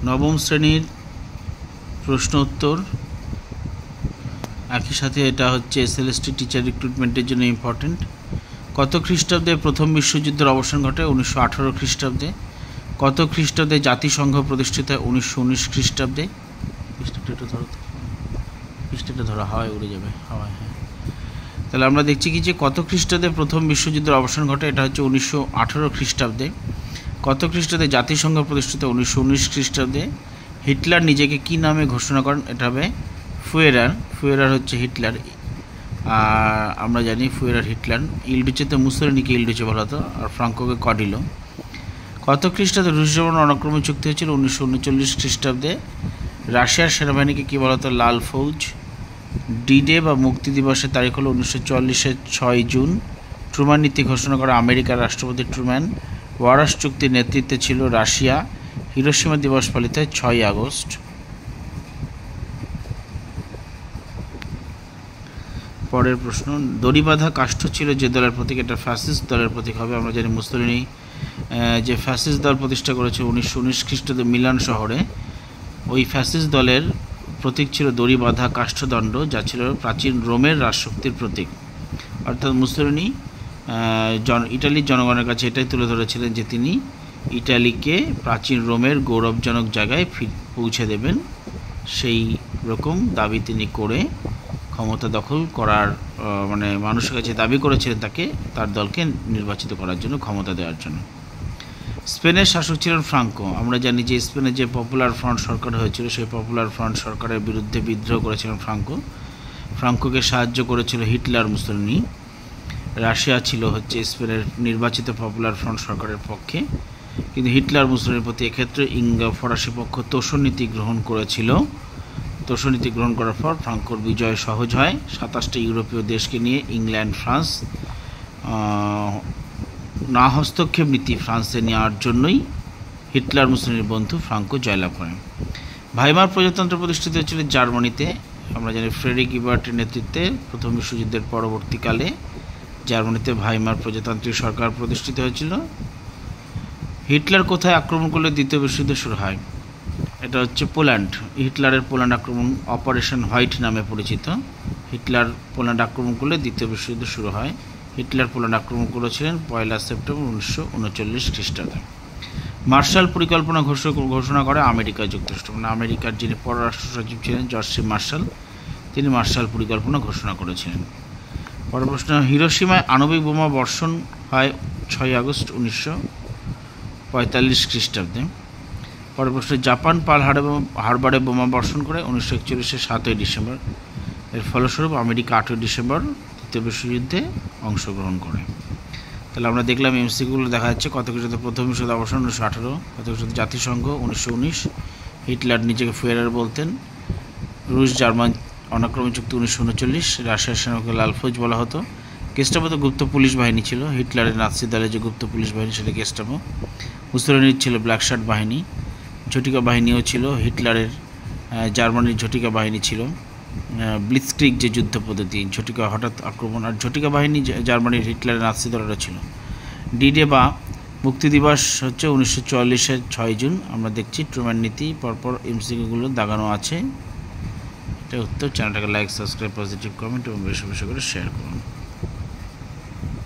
নবম শ্রেণীর প্রশ্ন উত্তর, একই সাথে এটা হচ্ছে এসএলএসটি টিচার রিক্রুটমেন্টের জন্য ইম্পর্টেন্ট। কত খ্রিস্টাব্দে প্রথম বিশ্বযুদ্ধের অবসান ঘটে? 1918 খ্রিস্টাব্দে। কত খ্রিস্টাব্দে জাতিসংঘ প্রতিষ্ঠিত হয়? 1919 খ্রিস্টাব্দে। পৃষ্ঠাটা ধরা হাওয়ায় উড়ে যাবে, হাওয়ায়, হ্যাঁ। তাহলে আমরা দেখছি কি যে কত খ্রিস্টাব্দে প্রথম বিশ্বযুদ্ধের অবসান ঘটে? এটা হচ্ছে 1918 খ্রিস্টাব্দে। কত খ্রিস্টাব্দে জাতিসংঘ প্রতিষ্ঠিত? 1919 খ্রিস্টাব্দে। হিটলার নিজেকে কি নামে ঘোষণা করেন? এটা হবে ফুয়েরার। ফুয়েরার হচ্ছে হিটলার, আর আমরা জানি ফুয়েরার হিটলার। ইলডুচেতে মুসোলিনিকে ইলডুচে বলা হতো, আর ফ্রাঙ্কোকে কডিলো। কত খ্রিস্টাব্দে রুশ জার্মান অনাক্রমণ চুক্তি হয়েছিল? 1939 খ্রিস্টাব্দে। রাশিয়ার সেনাবাহিনীকে কী বলা হতো? লাল ফৌজ। ডি-ডে বা মুক্তি দিবসের তারিখ হলো 1940-এর 6 জুন। ট্রুম্যান নীতি ঘোষণা করা আমেরিকার রাষ্ট্রপতি ট্রুম্যান। ওয়ারাস চুক্তির নেতৃত্বে ছিল রাশিয়া। হিরোশিমা দিবস পালিত হয় 6 আগস্ট। পরের প্রশ্ন, দড়িবাঁধা কাষ্ঠ ছিল যে দলের প্রতীক? এটা ফ্যাসিস্ট দলের প্রতীক হবে। আমরা জানি মুসোলিনি যে ফ্যাসিস্ট দল প্রতিষ্ঠা করেছে 1919 খ্রিস্টাব্দে মিলান শহরে, ওই ফ্যাসিস্ট দলের প্রতীক ছিল দড়িবাঁধা কাষ্ঠদণ্ড, যা ছিল প্রাচীন রোমের রাজশক্তির প্রতীক। অর্থাৎ মুসোলিনি ইটালির জনগণের কাছে এটাই তুলে ধরেছিলেন যে তিনি ইটালিকে প্রাচীন রোমের গৌরবজনক জায়গায় পৌঁছে দেবেন। সেই রকম দাবি তিনি করে ক্ষমতা দখল করার মানে মানুষের কাছে দাবি করেছিলেন তাকে, তার দলকে নির্বাচিত করার জন্য, ক্ষমতা দেওয়ার জন্য। স্পেনের শাসক ছিলেন ফ্রাঙ্কো। আমরা জানি যে স্পেনে যে পপুলার ফ্রন্ট সরকার হয়েছিল, সেই পপুলার ফ্রন্ট সরকারের বিরুদ্ধে বিদ্রোহ করেছিলেন ফ্রাঙ্কো। ফ্রাঙ্কোকে সাহায্য করেছিল হিটলার, মুসোলিনি। রাশিয়া ছিল হচ্ছে স্পেনের নির্বাচিত পপুলার ফ্রন্ট সরকারের পক্ষে, কিন্তু হিটলার মুসোলিনির প্রতি এক্ষেত্রে ফরাসি পক্ষ তোষণ নীতি গ্রহণ করেছিল। তোষণ নীতি গ্রহণ করার পর ফ্রাঙ্কোর বিজয় সহজ হয়। 27টা ইউরোপীয় দেশকে নিয়ে ইংল্যান্ড, ফ্রান্স না হস্তক্ষেপ নীতি ফ্রান্সে নেওয়ার জন্যই হিটলার মুসোলিনির বন্ধু ফ্রাঙ্কো জয়লাভ করেন। ভাইমার প্রজাতন্ত্র প্রতিষ্ঠিত হয়েছিল জার্মানিতে। আমরা জানি ফ্রেডরিক ইবার্টের নেতৃত্বে প্রথম বিশ্বযুদ্ধের পরবর্তীকালে জার্মানিতে ভাইমার প্রজাতান্ত্রিক সরকার প্রতিষ্ঠিত হয়েছিল। হিটলার কোথায় আক্রমণ করলে দ্বিতীয় বিশ্বযুদ্ধ শুরু হয়? এটা হচ্ছে পোল্যান্ড। হিটলারের পোল্যান্ড আক্রমণ অপারেশন হোয়াইট নামে পরিচিত। হিটলার পোল্যান্ড আক্রমণ করলে দ্বিতীয় বিশ্বযুদ্ধ শুরু হয়। হিটলার পোল্যান্ড আক্রমণ করেছিলেন 1 সেপ্টেম্বর 1939 খ্রিস্টাব্দে। মার্শাল পরিকল্পনা ঘোষণা করে আমেরিকা যুক্তরাষ্ট্র। মানে আমেরিকার যিনি পররাষ্ট্র সচিব ছিলেন জর্জ সি মার্শাল, তিনি মার্শাল পরিকল্পনা ঘোষণা করেছিলেন। পরের প্রশ্ন, হিরোশিমায় আণবিক বোমা বর্ষণ হয় 6 আগস্ট 1945 খ্রিস্টাব্দে। পরের প্রশ্ন, জাপান পার্ল হারবারে বোমা বর্ষণ করে 1941-এর 7 ডিসেম্বর। এর ফলস্বরূপ আমেরিকা 8 ডিসেম্বর দ্বিতীয় বিশ্বযুদ্ধে অংশগ্রহণ করে। তাহলে আমরা দেখলাম এমসিকিউগুলো দেখা যাচ্ছে। কত খ্রিস্টাব্দে প্রথম বিশ্বযুদ্ধ অবসান? 1918। কত খ্রিস্টাব্দে জাতিসংঘ? 1919। হিটলার নিজেকে ফুয়েরার বলতেন। রুশ জার্মান অনাক্রমণ চুক্তি 1939। রাশিয়ার সেনাকে লাল ফৌজ বলা হতো। গেস্টাপো তো গুপ্ত পুলিশ বাহিনী ছিল। হিটলারের নাৎসি দলের যে গুপ্ত পুলিশ বাহিনী সেটা গেস্টাপো। মুসোলিনির ছিল ব্ল্যাক শার্ট বাহিনী। ঝটিকা বাহিনীও ছিল। হিটলারের জার্মানির ঝটিকা বাহিনী ছিল। ব্লিৎজক্রিগ যে যুদ্ধ পদ্ধতি, ঝটিকা হঠাৎ আক্রমণ, আর ঝটিকা বাহিনী জার্মানির হিটলারের নাৎসি দলেরা ছিল। ডি-ডে বা মুক্তি দিবস হচ্ছে 1940-এর 6 জুন। আমরা দেখছি ট্রুম্যান নীতি, পরপর এমসিকিউগুলো দাগানো আছে। এটা উত্তর। চ্যানেলটাকে লাইক, সাবস্ক্রাইব, পজিটিভ কমেন্ট এবং বেশি বেশি করে শেয়ার করুন।